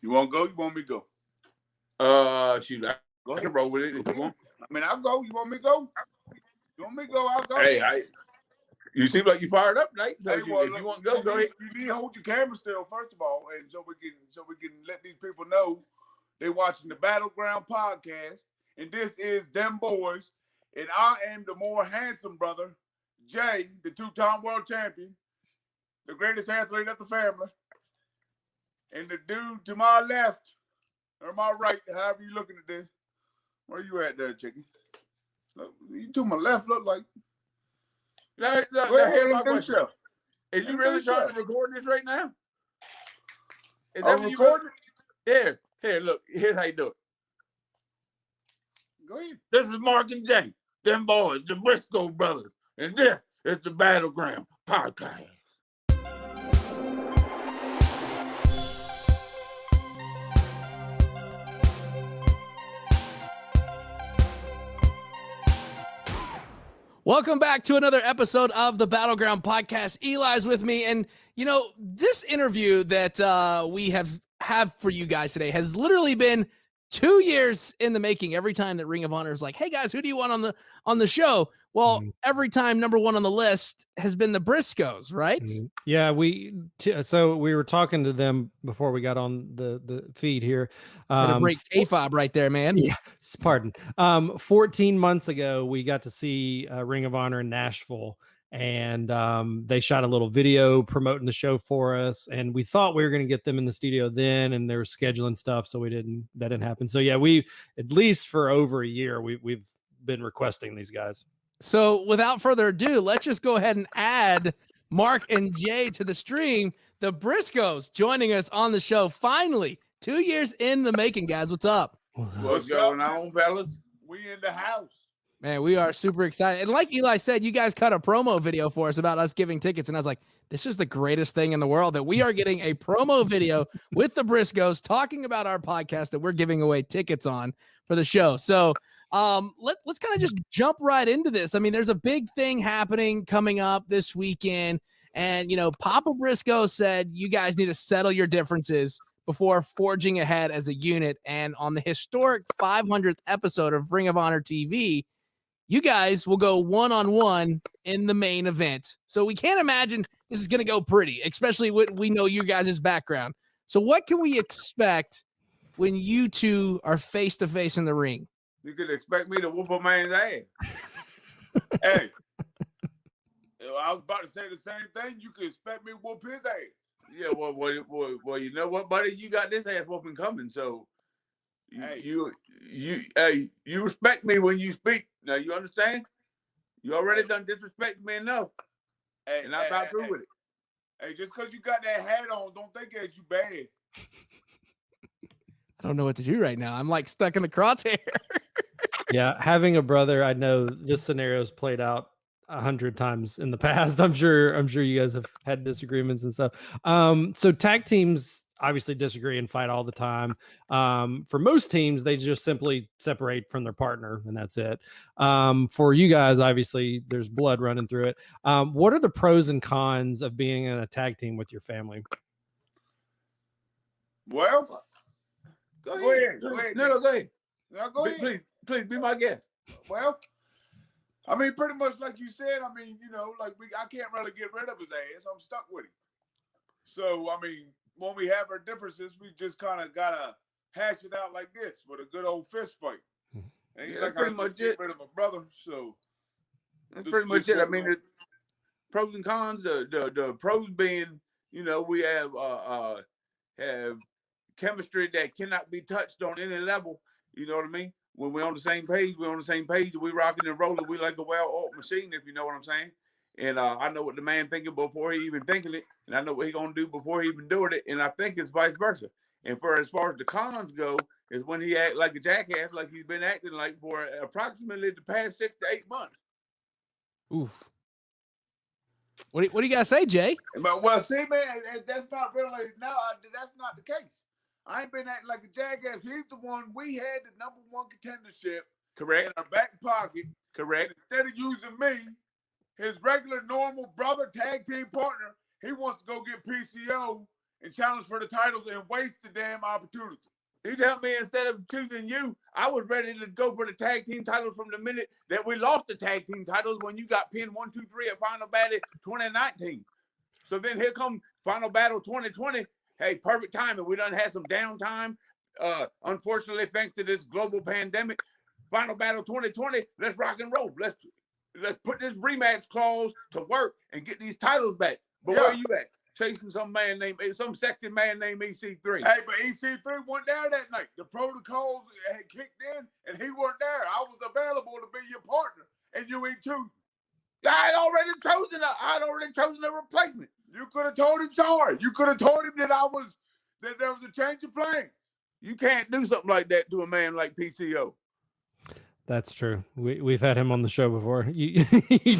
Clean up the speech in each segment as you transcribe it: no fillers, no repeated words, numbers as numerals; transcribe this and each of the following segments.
You want to go? You want me to go? Shoot, I can roll with it if you want. I mean, I'll go. You want me to go? You want me to go? I'll go. Hey, you seem like you fired up, Nate. So if you want to go, go ahead. You need to hold your camera still, first of all, and so we can let these people know they're watching the Battleground podcast, and this is Dem Boys, and I am the more handsome brother, Jay, the two-time world champion, the greatest athlete of the family, and the dude to my left or my right, however you looking at this. Where you at there, chicken? Look, you to my left look like. Here's my question. Is you really trying to record this right now? Is that what you recording? Here, look. Here's how you do it. Go ahead. This is Mark and Jay, Dem Boys, the Briscoe Brothers, and this is the Battleground podcast. Welcome back to another episode of the Battleground podcast. Eli's with me, and you know, this interview that we have for you guys today has literally been 2 years in the making. Every time that Ring of Honor is like, "Hey guys, who do you want on the show?" Well, every time number one on the list has been the Briscoes, right? Yeah, so we were talking to them before we got on the feed here. A break K-fob right there, man. Yeah, pardon. 14 months ago, we got to see Ring of Honor in Nashville, and they shot a little video promoting the show for us. And we thought we were going to get them in the studio then, and they were scheduling stuff, so that didn't happen. So yeah, we at least for over a year we've been requesting these guys. So without further ado, let's just go ahead and add Mark and Jay to the stream. The Briscoes joining us on the show finally. 2 years in the making, guys. What's up? What's going on, fellas? We in the house. Man, we are super excited. And like Eli said, you guys cut a promo video for us about us giving tickets. And I was like, this is the greatest thing in the world that we are getting a promo video with the Briscoes talking about our podcast that we're giving away tickets on for the show. So let's kind of just jump right into this. I mean, there's a big thing happening coming up this weekend. And, you know, Papa Briscoe said you guys need to settle your differences before forging ahead as a unit. And on the historic 500th episode of Ring of Honor TV, you guys will go one-on-one in the main event. So we can't imagine this is going to go pretty, especially when we know you guys' background. So what can we expect when you two are face-to-face in the ring? You could expect me to whoop a man's ass. Hey, I was about to say the same thing. You could expect me to whoop his ass. Yeah, well, you know what, buddy? You got this ass whooping coming, so you respect me when you speak. Now you understand? You already done disrespect me enough, and I'm about through with it. Hey, just because you got that hat on, don't think it's you bad. I don't know what to do right now. I'm like stuck in the crosshair. Yeah, having a brother, I know this scenario's played out 100 times in the past. I'm sure you guys have had disagreements and stuff. So tag teams obviously disagree and fight all the time. For most teams, they just simply separate from their partner and that's it. For you guys, obviously there's blood running through it. What are the pros and cons of being in a tag team with your family? Well, go ahead. No, go ahead. No, go ahead. Please be my guest. Well, I mean, pretty much like you said, I mean, you know, like I can't really get rid of his ass. I'm stuck with him. So, I mean, when we have our differences, we just kind of got to hash it out like this with a good old fist fight. And that's pretty much it. Get rid of my brother, so. That's pretty much it. I mean, the pros and cons, the pros being, you know, we have chemistry that cannot be touched on any level. You know what I mean? When we're on the same page, we're on the same page. We rocking and rolling. We like a well-oiled machine, if you know what I'm saying. And I know what the man thinking before he even thinking it, and I know what he gonna do before he even doing it. And I think it's vice versa. And as far as the cons go, is when he act like a jackass, like he's been acting like for approximately the past 6 to 8 months. Oof. What do you guys say, Jay? Well, see, man, that's not really that's not the case. I ain't been acting like a jackass. He's the one we had the number one contendership. Correct. In our back pocket. Correct. Instead of using me, his regular, normal brother tag team partner, he wants to go get PCO and challenge for the titles and waste the damn opportunity. You tell me instead of choosing you, I was ready to go for the tag team titles from the minute that we lost the tag team titles when you got pinned 1, 2, 3 at Final Battle 2019. So then here comes Final Battle 2020. Hey, perfect timing. We done had some downtime. Unfortunately, thanks to this global pandemic, Final Battle 2020, let's rock and roll. Let's put this rematch clause to work and get these titles back. But where are you at? Chasing some sexy man named EC3. Hey, but EC3 wasn't there that night. The protocols had kicked in, and he wasn't there. I was available to be your partner, and you ain't choosing. I had already chosen a replacement. You could have told him sorry. You could have told him that there was a change of plans. You can't do something like that to a man like PCO. That's true. We've had him on the show before. You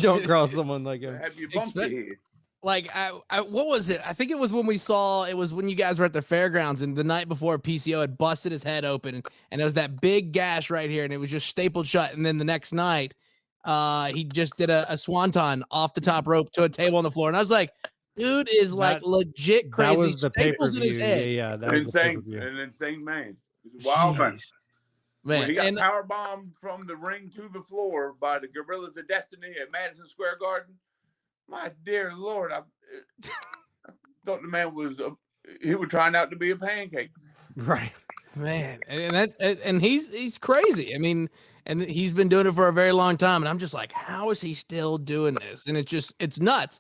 don't cross someone like him. Have you bumped your head? Like, what was it? I think it was when you guys were at the fairgrounds, and the night before PCO had busted his head open, and it was that big gash right here, and it was just stapled shut. And then the next night, he just did a swanton off the top rope to a table on the floor. And I was like, dude is like legit crazy. That was the Staples in his head. Yeah, that was insane. An insane man. He's a wild man. Man, he got power bombed from the ring to the floor by the Gorillas of Destiny at Madison Square Garden. My dear Lord, I thought the man was he was trying out to be a pancake. Right, man, and he's crazy. I mean, and he's been doing it for a very long time, and I'm just like, how is he still doing this? And it's nuts.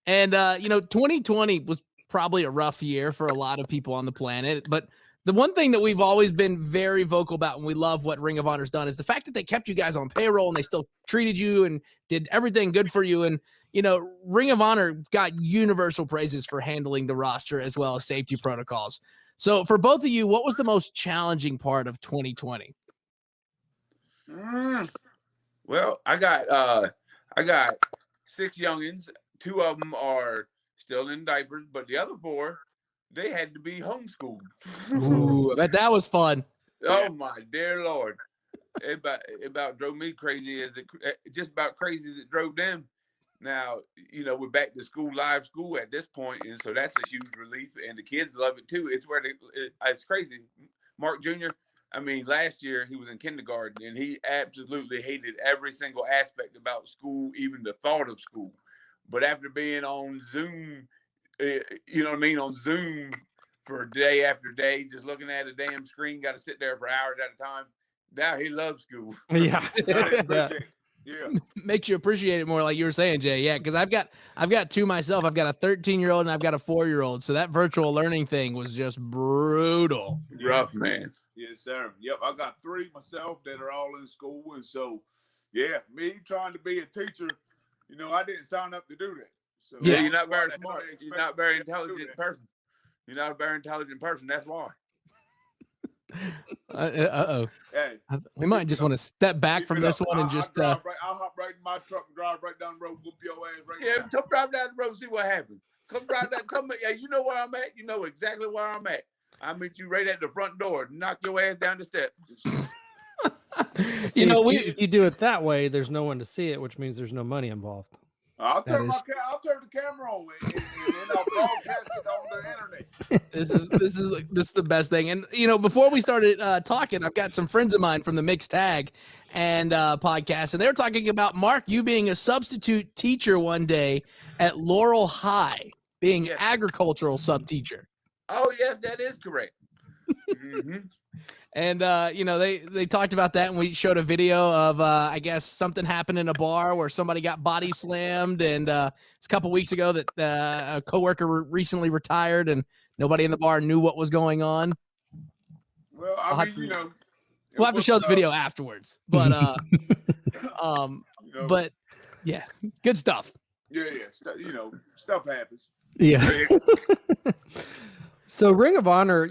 And 2020 was probably a rough year for a lot of people on the planet, but the one thing that we've always been very vocal about, and we love what Ring of Honor's done, is the fact that they kept you guys on payroll and they still treated you and did everything good for you. And, Ring of Honor got universal praises for handling the roster as well as safety protocols. So for both of you, what was the most challenging part of 2020? Well, I got 6 youngins. 2 of them are still in diapers, but the other 4, they had to be homeschooled. Ooh, I bet that was fun. Oh my dear Lord. It about drove me crazy just about crazy as it drove them. Now, we're back to live school at this point, and so that's a huge relief, and the kids love it too. It's where it's crazy. Mark Jr., I mean, last year he was in kindergarten, and he absolutely hated every single aspect about school, even the thought of school. But after being on Zoom, on Zoom for day after day, just looking at a damn screen, got to sit there for hours at a time. Now he loves school. Yeah. Yeah. Makes you appreciate it more, like you were saying, Jay. Yeah, because I've got 2 myself. I've got a 13-year-old and I've got a 4-year-old. So that virtual learning thing was just brutal. Rough, man. Yes, sir. Yep, I got 3 myself that are all in school, and so me trying to be a teacher, I didn't sign up to do that. So yeah, you're not very smart. You're not a very intelligent person. You're not a very intelligent person. That's why. Hey, we might just want to step back from this one and just. I'll hop right in my truck and drive right down the road, whoop your ass right. Yeah, come drive down the road, see what happens. Come drive down. Yeah, you know where I'm at. You know exactly where I'm at. I'll meet you right at the front door. Knock your ass down the steps. If you do it that way, there's no one to see it, which means there's no money involved. I'll turn the camera on and I'll broadcast it on the internet. This is the best thing. And before we started talking, I've got some friends of mine from the Mixed Tag and podcast, and they were talking about, Mark, you being a substitute teacher one day at Laurel High, being agricultural sub teacher. Oh yes, that is correct. Mm-hmm. And they talked about that, and we showed a video of I guess something happened in a bar where somebody got body slammed, and it's a couple weeks ago that a coworker recently retired, and nobody in the bar knew what was going on. Well, we'll have to show the video afterwards, but but yeah, good stuff. Yeah, stuff happens. Yeah. So Ring of Honor,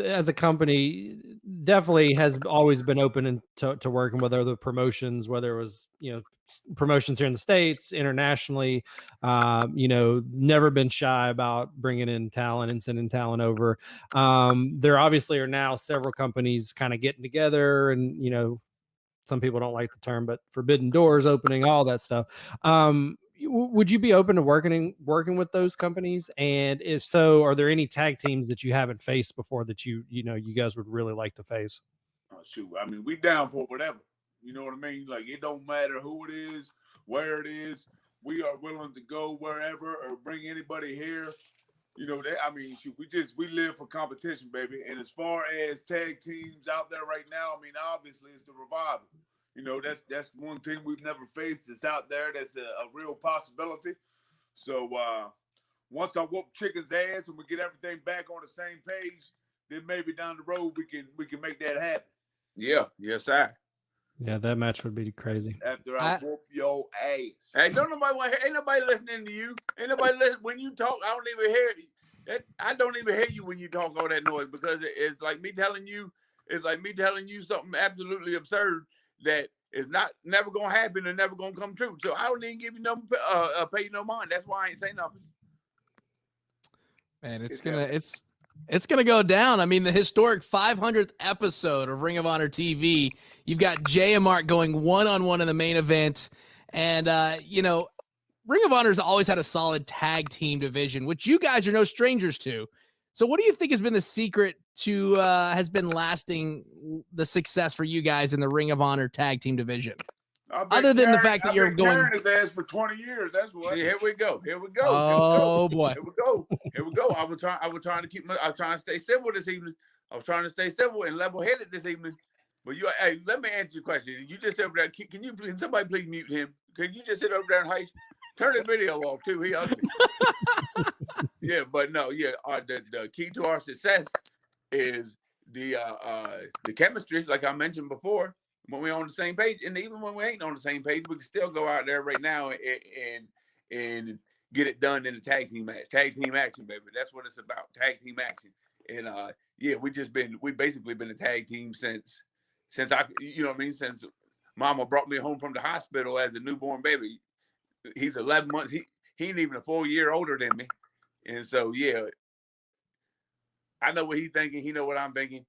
as a company, definitely has always been open to working with other promotions, whether it was, promotions here in the States, internationally, never been shy about bringing in talent and sending talent over. There obviously are now several companies kind of getting together, and, some people don't like the term, but forbidden doors opening, all that stuff. would you be open to working with those companies? And if so, are there any tag teams that you haven't faced before that you guys would really like to face? Oh, shoot, I mean, we down for whatever. You know what I mean? Like, it don't matter who it is, where it is. We are willing to go wherever or bring anybody here. You know, I mean, shoot, we live for competition, baby. And as far as tag teams out there right now, I mean, obviously it's the Revival. You know, that's one thing we've never faced. It's out there. That's a real possibility. So once I whoop Chicken's ass and we get everything back on the same page, then maybe down the road we can make that happen. Yeah, yes, sir. Yeah, that match would be crazy. After I whoop your ass. Hey, ain't nobody listening to you. Ain't nobody listen when you talk. I don't even hear you. I don't even hear you when you talk all that noise because it's like me telling you. It's like me telling you something absolutely absurd that is never gonna happen and never gonna come true. So I don't even give you no pay no mind. That's why I ain't saying nothing. Man, it's gonna go down. I mean, the historic 500th episode of Ring of Honor TV. You've got Jay and Mark going one-on-one in the main event, and Ring of Honor's always had a solid tag team division, which you guys are no strangers to. So, what do you think has been the secret to has been lasting the success for you guys in the Ring of Honor tag team division? Other than the fact that you're going his ass for 20 years, that's what. See, here we go. Oh boy. Here we go. I was trying to stay civil this evening. I was trying to stay civil and level-headed this evening. But hey, let me answer your question. You just over there. Can somebody please mute him? Can you just sit over there and hush? Turn the video off too. He ugly. Yeah, but no, yeah. The key to our success is the chemistry, like I mentioned before. When we're on the same page, and even when we ain't on the same page, we can still go out there right now and get it done in a tag team match. Tag team action, baby. That's what it's about. Tag team action. And yeah, we basically been a tag team since I, you know what I mean, since Mama brought me home from the hospital as a newborn baby. He's 11 months. He ain't even a full year older than me. And so yeah, I know what he's thinking. He know what I'm thinking.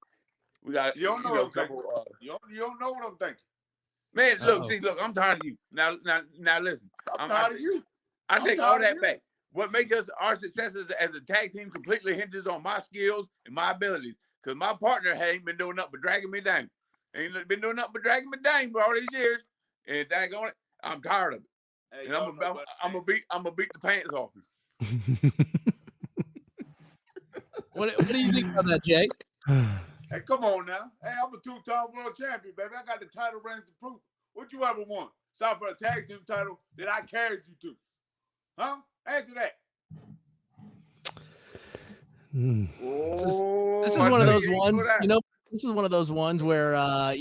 We got you don't know what I'm thinking. You don't know what I'm thinking. Man, look, I'm tired of you. Now listen. I'm tired of you. I take all that back. What makes us our success as a tag team completely hinges on my skills and my abilities. Because my partner ain't been doing nothing but dragging me down. Ain't been doing nothing but dragging me down for all these years. And daggone it, I'm tired of it. Hey, and I'm gonna beat the pants off him. What do you think about that, Jay? Hey, come on now. Hey, I'm a two-time world champion, baby. I got the title reigns to prove. What you ever want? Stop for a tag team title that I carried you to. Huh? Answer that. This is one of those ones, this is one of those ones where, Oh,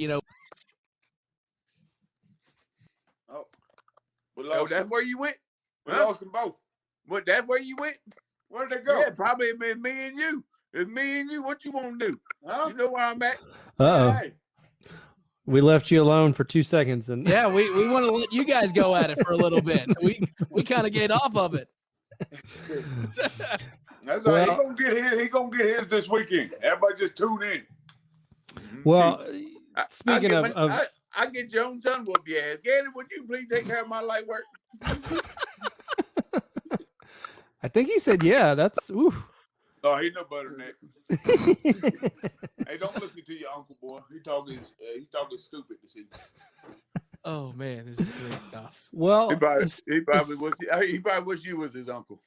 that's where you went? We lost them both. What, that's where you went? Where'd they go? Yeah, probably it's me and you. It's me and you. What you want to do? Huh? You know where I'm at? Uh-oh. Hey. We left you alone for 2 seconds. And yeah, we want to let you guys go at it for a little bit. So we kind of get off of it. That's all right. He gonna get his this weekend. Everybody just tune in. Well, speaking of I get your own son whoop your ass. Gary, would you please take care of my light work? I think he said, yeah, that's oof. Oh, he no better than that. Hey, don't listen to your uncle, boy. He's talking stupid this evening. Oh man, this is great stuff. Well, he probably wish you was his uncle.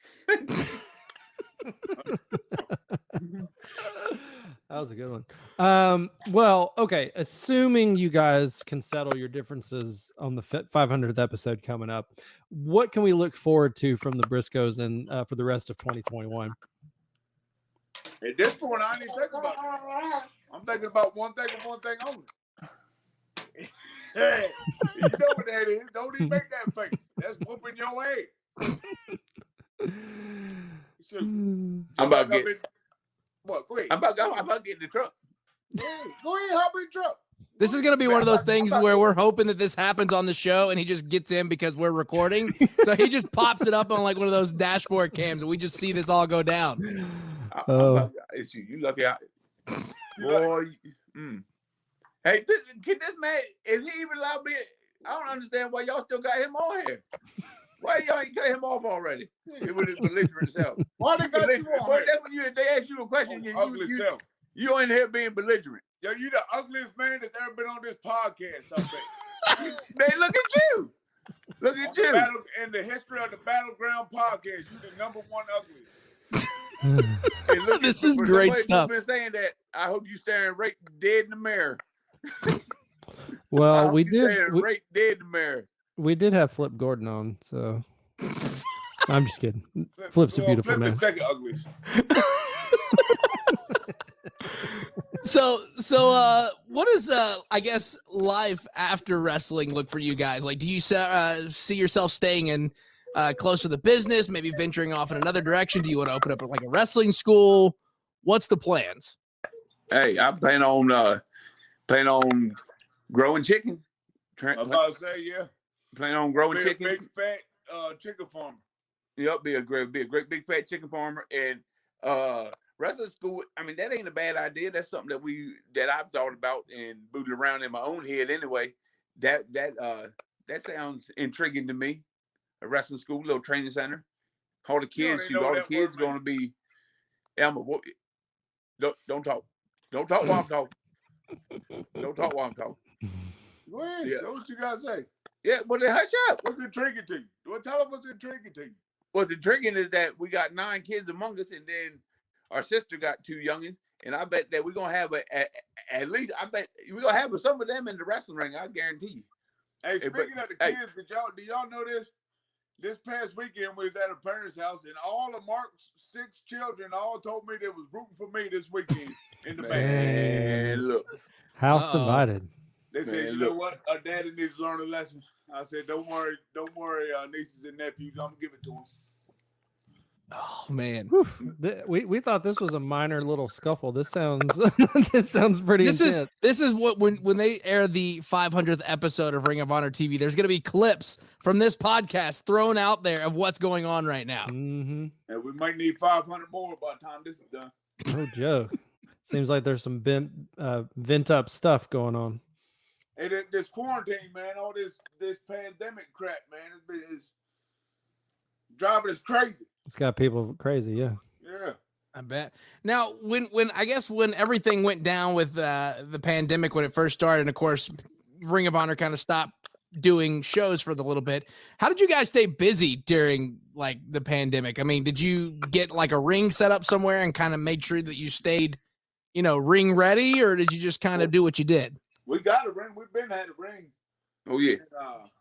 That was a good one. Well, okay. Assuming you guys can settle your differences on the 500th episode coming up, what can we look forward to from the Briscoes and for the rest of 2021? At this point, I ain't even thinking about it. I'm thinking about one thing and one thing only. Hey, you know what that is. Don't even make that face. That's whooping your head. I'm about to get. What? Great. I'm about to get in the truck. Go ahead, hop in the truck. This is going to be one of those things where we're hoping that this happens on the show and he just gets in because we're recording. So he just pops it up on like one of those dashboard cams and we just see this all go down. It's you lucky out. Boy. Hey, can this man, is he even allowed to be? I don't understand why y'all still got him on here. Why y'all ain't cut him off already? It was his belligerent self. Why they got you on Boy, here? that's when they ask you a question. Oh, ugly self. You in here being belligerent. Yo, you the ugliest man that's ever been on this podcast. I bet. Man, look at you. Look at you. In the history of the Battleground podcast, you the #1 ugly. This is great stuff. Been saying that. I hope you staring right dead in the mirror. Well, we did. Right dead in the mirror. We did have Flip Gordon on, so I'm just kidding. Flip's a beautiful Flip man. the second ugliest. So what is I guess life after wrestling look for you guys? Like, do you see yourself staying in close to the business, maybe venturing off in another direction? Do you want to open up like a wrestling school? What's the plans? Hey, I plan on growing chicken. I'm about to say, yeah. Plan on growing chicken. Big fat chicken farmer. Yep, be a great big fat chicken farmer. And wrestling school, I mean, that ain't a bad idea. That's something that I've thought about and booted around in my own head anyway. That sounds intriguing to me. A wrestling school, little training center. All the kids, all the kids gonna be Elmer. Don't talk. Don't talk while I'm talking. Don't talk while I'm talking. Go ahead. Yeah. That's what you gotta say. Yeah, but then hush up. What's intriguing to you? Well, tell them what's intriguing to you. What's intriguing is that we got 9 kids among us, and then our sister got 2 youngins, and I bet that we're gonna have at least. I bet we're gonna have some of them in the wrestling ring. I guarantee you. Hey, speaking of the kids, do y'all know this? This past weekend we was at a parent's house, and all of Mark's 6 children all told me they was rooting for me this weekend in the band. Man, look, house divided. They said, you know what? Our daddy needs to learn a lesson. I said, don't worry, nieces and nephews. I'm gonna give it to them. Oh man, we thought this was a minor little scuffle. This sounds pretty intense. This is what when they air the 500th episode of Ring of Honor TV, there's gonna be clips from this podcast thrown out there of what's going on right now. Mm-hmm. And we might need 500 more by the time this is done. No joke. Seems like there's some vent up stuff going on. Hey, this quarantine, man, all this pandemic crap, man, it's driving us crazy. It's got people crazy, yeah. Yeah. I bet. Now, when I guess when everything went down with the pandemic when it first started, and of course, Ring of Honor kind of stopped doing shows for the little bit. How did you guys stay busy during like the pandemic? I mean, did you get like a ring set up somewhere and kind of made sure that you stayed, ring ready, or did you just kind of do what you did? We got a ring. We've been had a ring. Oh yeah. And,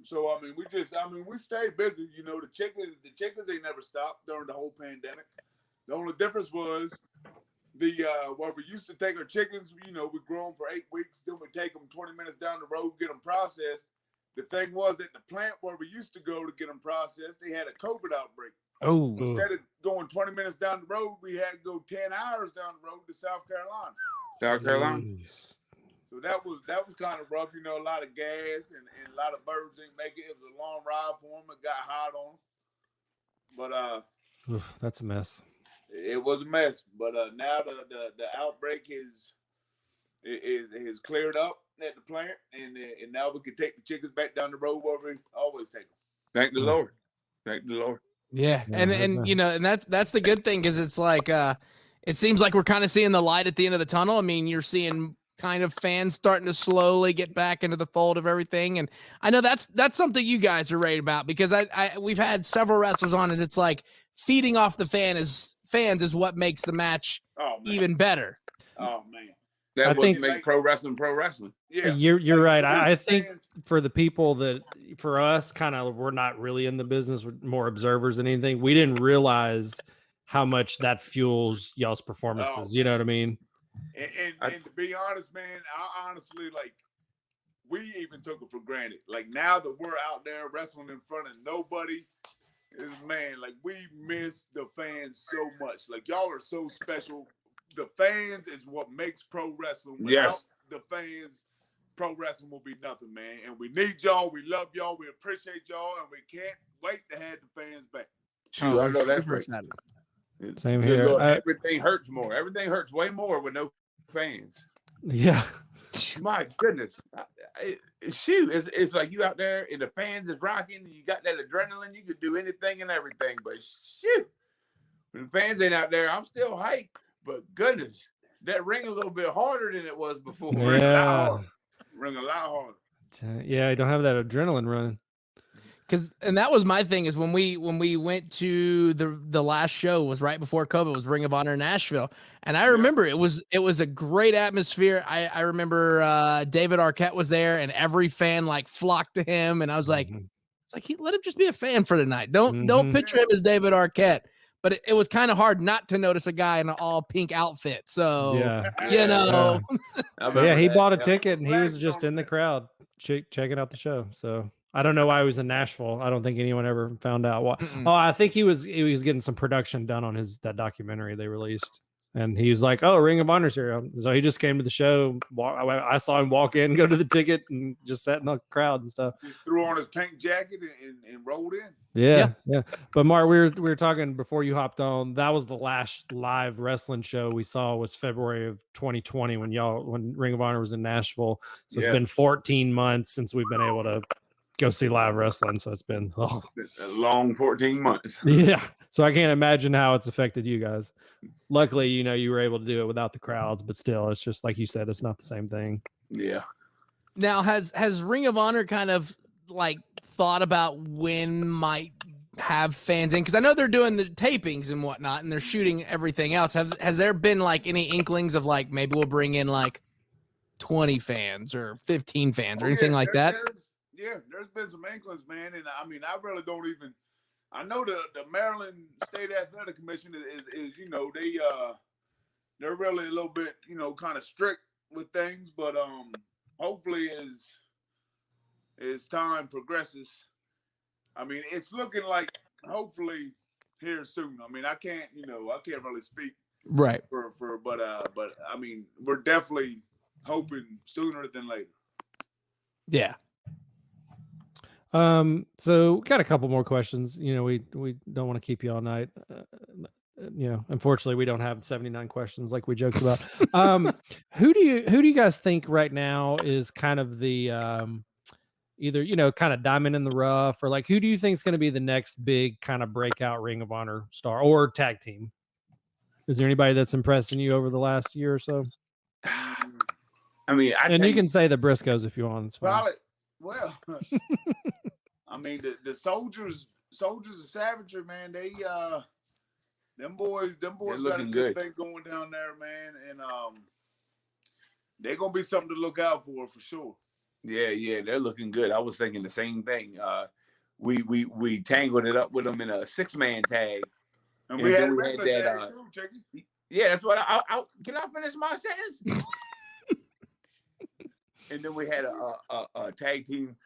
so we stayed busy. The chickens ain't never stopped during the whole pandemic. The only difference was we used to take our chickens, we grow them for 8 weeks, then we take them 20 minutes down the road, get them processed. The thing was at the plant where we used to go to get them processed, they had a COVID outbreak. Oh. Instead of going 20 minutes down the road, we had to go 10 hours down the road to South Carolina. South Carolina. Jeez. So that was kind of rough, a lot of gas and a lot of birds didn't make it. It was a long ride for them. It got hot on them. But Oof, that's a mess. It was a mess. But now the outbreak is cleared up at the plant, and now we can take the chickens back down the road where we always take them. Thank the Lord. Thank the Lord. Yeah, and that's the good thing, because it's like it seems like we're kind of seeing the light at the end of the tunnel. I mean, you're seeing kind of fans starting to slowly get back into the fold of everything, and I know that's something you guys are right about, because we've had several wrestlers on, and it's like feeding off the fans is what makes the match even better. Oh man, That's what makes pro wrestling pro wrestling. Yeah, you're right. I think for the people that, for us, kind of, we're not really in the business, we're more observers than anything. We didn't realize how much that fuels y'all's performances. You know what I mean? And to be honest, man, I honestly, we even took it for granted. Like, now that we're out there wrestling in front of nobody, we miss the fans so much. Like, y'all are so special. The fans is what makes pro wrestling. Without the fans, pro wrestling will be nothing, man. And we need y'all. We love y'all. We appreciate y'all. And we can't wait to have the fans back. I know that's right. Same here. Everything hurts more. Everything hurts way more with no fans. Yeah. My goodness. Shoot, it's like you out there and the fans is rocking and you got that adrenaline. You could do anything and everything. But shoot, when the fans ain't out there, I'm still hyped. But goodness, that ring a little bit harder than it was before. Yeah. Ring a lot harder. Yeah, I don't have that adrenaline running. And that was my thing is when we went to the last show was right before COVID, was Ring of Honor Nashville. And I remember it was a great atmosphere. I remember David Arquette was there and every fan like flocked to him. And I was like, it's like, let him just be a fan for tonight. Don't picture him as David Arquette. But it was kind of hard not to notice a guy in an all pink outfit. So, you know. Yeah, he bought a ticket and he was just in the crowd checking out the show. So I don't know why he was in Nashville. I don't think anyone ever found out why. Oh, I think he was getting some production done on that documentary they released. And he was like, "Oh, Ring of Honor's here." So he just came to the show. I saw him walk in, go to the ticket, and just sat in the crowd and stuff. Just threw on his pink jacket and rolled in. Yeah. But Mark, we were talking before you hopped on. That was the last live wrestling show we saw was February of 2020 when Ring of Honor was in Nashville. So it's been 14 months since we've been able to go see live wrestling. So it's been a long 14 months. Yeah. So I can't imagine how it's affected you guys. Luckily, you were able to do it without the crowds, but still, it's just like you said, it's not the same thing. Yeah. Now, has Ring of Honor kind of like thought about when might have fans in? Because I know they're doing the tapings and whatnot, and they're shooting everything else. Has there been like any inklings of like maybe we'll bring in like 20 fans or 15 fans or anything like that? There's been some inklings, man, and I mean I really don't even. I know the Maryland State Athletic Commission is they're really a little bit kind of strict with things, but hopefully as time progresses, I mean it's looking like hopefully here soon. I mean I can't really speak right but I mean we're definitely hoping sooner than later. Yeah. So got a couple more questions. We don't want to keep you all night. Unfortunately we don't have 79 questions like we joked about. Who do you guys think right now is kind of the either kind of diamond in the rough, or like who do you think is going to be the next big kind of breakout Ring of Honor star or tag team? Is there anybody that's impressing you over the last year or so? I mean, you can say the Briscoes if you want. Probably. Well, I mean the soldiers of Savagery, man. They them boys got a good thing going down there, man, and they're gonna be something to look out for sure. Yeah, they're looking good. I was thinking the same thing. We tangled it up with them in a 6-man tag, and we had that. Too, yeah, that's what I can I finish my sentence? And then we had a tag team,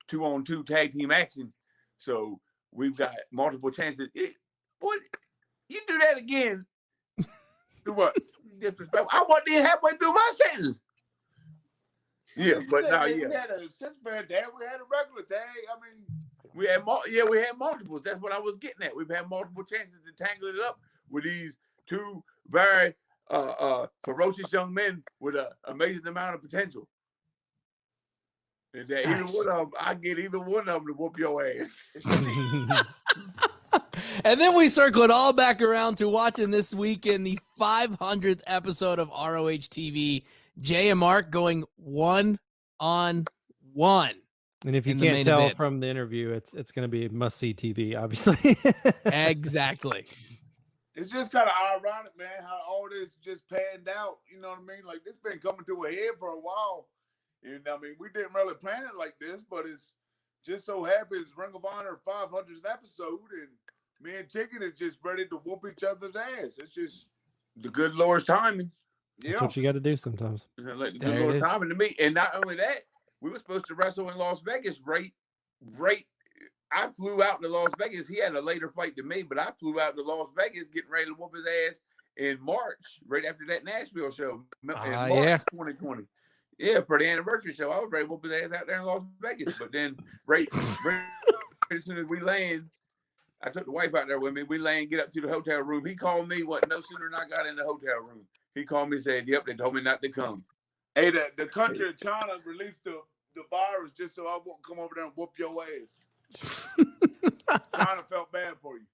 2-on-2 tag team action. So we've got multiple chances. Boy, you do that again. Do what? Disrespect. I wasn't even halfway through my sentence. Yeah, but now, we had a 6-man tag. We had a regular tag. I mean, we had multiples. That's what I was getting at. We've had multiple chances to tangle it up with these two very ferocious young men with an amazing amount of potential. And that either one of them, I get either one of them to whoop your ass. And then we circle it all back around to watching this weekend the 500th episode of ROH TV. Jay and Mark going 1-on-1. And if you can't tell from the interview, it's going to be must-see TV, obviously. Exactly. It's just kind of ironic, man, how all this just panned out. You know what I mean? Like this been coming to a head for a while. And I mean, we didn't really plan it like this, but it's just so happens Ring of Honor 500th episode, and me and Chicken is just ready to whoop each other's ass. It's just the good Lord's timing. That's what you got to do sometimes. Like the good Lord's timing to me. And not only that, we were supposed to wrestle in Las Vegas right. I flew out to Las Vegas. He had a later flight than me, but I flew out to Las Vegas getting ready to whoop his ass in March, right after that Nashville show in March 2020. Yeah, for the anniversary show, I was ready to whoop his ass out there in Las Vegas. But then, right as soon as we land, I took the wife out there with me. We land, get up to the hotel room. He called me, no sooner than I got in the hotel room. He called me and said, "Yep, they told me not to come." Hey, the country of China released the virus just so I won't come over there and whoop your ass. China felt bad for you.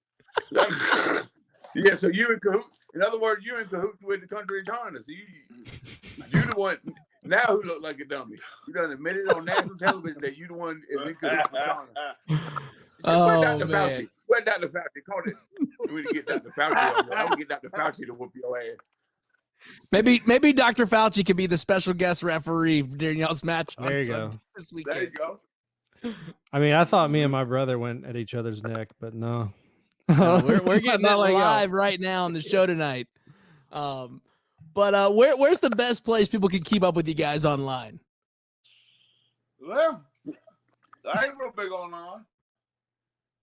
Yeah, so you in cahoots. In other words, you in cahoots with the country of China. So you the one now who look like a dummy. You done admitted on national television that you the one is in cahoots with China. Where Dr. Fauci? Where Dr. Fauci? Call it. We need to get Dr. Fauci on there. I want to get Dr. Fauci to whoop your ass. Maybe Dr. Fauci could be the special guest referee during y'all's match. There you go. This weekend. There you go. I mean, I thought me and my brother went at each other's neck, but no. No, we're getting it like live right now on the show tonight. But where's the best place people can keep up with you guys online? Well, I ain't real big online.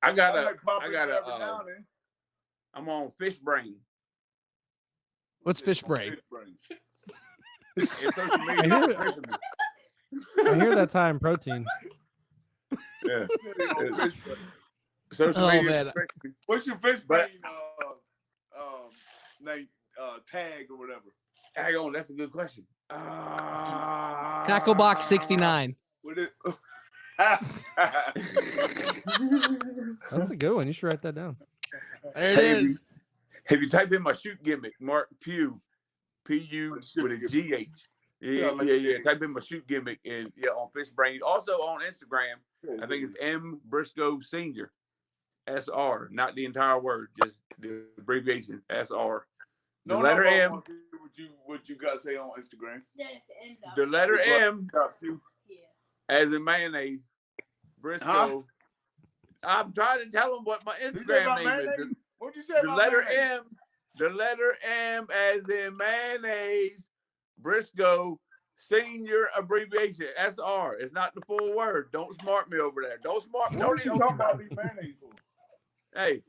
I got every now and then. I'm on Fish Brain. What's Fish Brain? It's social media. I hear that's high in protein. Yeah. Oh, man. What's your Fish Brain name? Tag or whatever. Hang on, that's a good question. Tackle Box 69. What it? That's a good one. You should write that down. There it is. Have you type in my shoot gimmick, Mark Pugh, P-U with a G-H. Yeah. Type in my shoot gimmick and on Fish Brain. Also on Instagram, I think it's M Briscoe Senior, SR, not the entire word, just the abbreviation SR. The letter M. What you got to say on Instagram? The letter M, as in mayonnaise. Briscoe. Huh? I'm trying to tell them what my Instagram name is. What'd you say? The letter M. The letter M as in mayonnaise. Briscoe Senior abbreviation SR. It's not the full word. Don't smart me over there. Don't smart me. What are you talking about these mayonnaise for? Hey,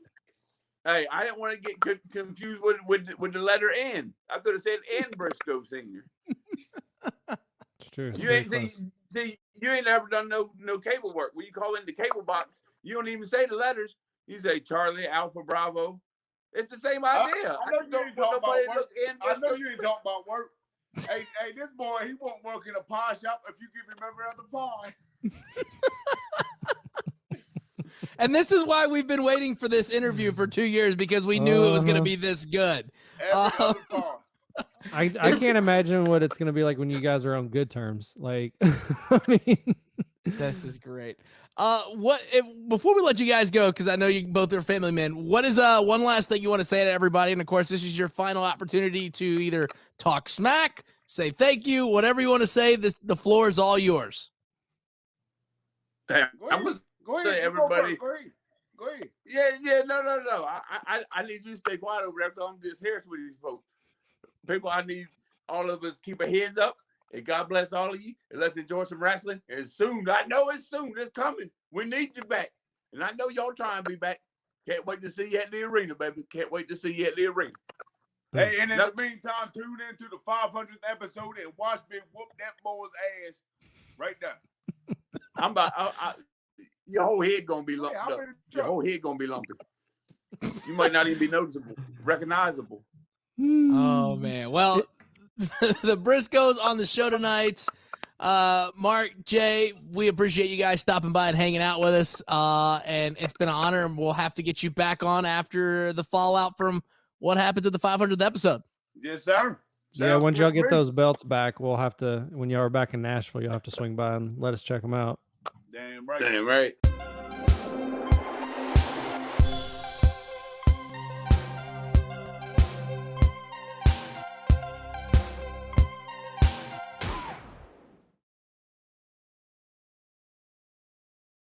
I didn't want to get confused with the letter N. I could have said N Briscoe Senior. It's true. You ain't see. You ain't ever done no cable work. When you call in the cable box, you don't even say the letters. You say Charlie Alpha Bravo. It's the same idea. I know you ain't talking about work. Hey, this boy, he won't work in a pie shop if you give him every other pie. And this is why we've been waiting for this interview for 2 years, because we knew it was going to be this good. Every other pie. I can't imagine what it's gonna be like when you guys are on good terms. Like, I mean, this is great. Before we let you guys go, because I know you both are family men, what is one last thing you want to say to everybody? And of course, this is your final opportunity to either talk smack, say thank you, whatever you want to say. The floor is all yours. Damn, go ahead, everybody. Go ahead. Yeah. No. I need you to stay quiet over there, because I'm just here with these folks. People, I need all of us keep our heads up, and God bless all of you, and let's enjoy some wrestling. And soon, I know it's soon, it's coming. We need you back, and I know y'all trying to be back. Can't wait to see you at the arena, baby. Can't wait to see you at the arena. Hey, and in the meantime, tune into the 500th episode and watch me whoop that boy's ass right now. I'm about. Your whole head gonna be lumped up. Your whole head gonna be lumpy. You might not even be noticeable, recognizable. Oh man. Well, the Briscoes on the show tonight. Mark, Jay, we appreciate you guys stopping by and hanging out with us. And it's been an honor, and we'll have to get you back on after the fallout from what happens at the 500th episode. Yes, sir. Yeah, once y'all get those belts back, we'll have to, when y'all are back in Nashville, you'll have to swing by and let us check them out. Damn right. Damn right.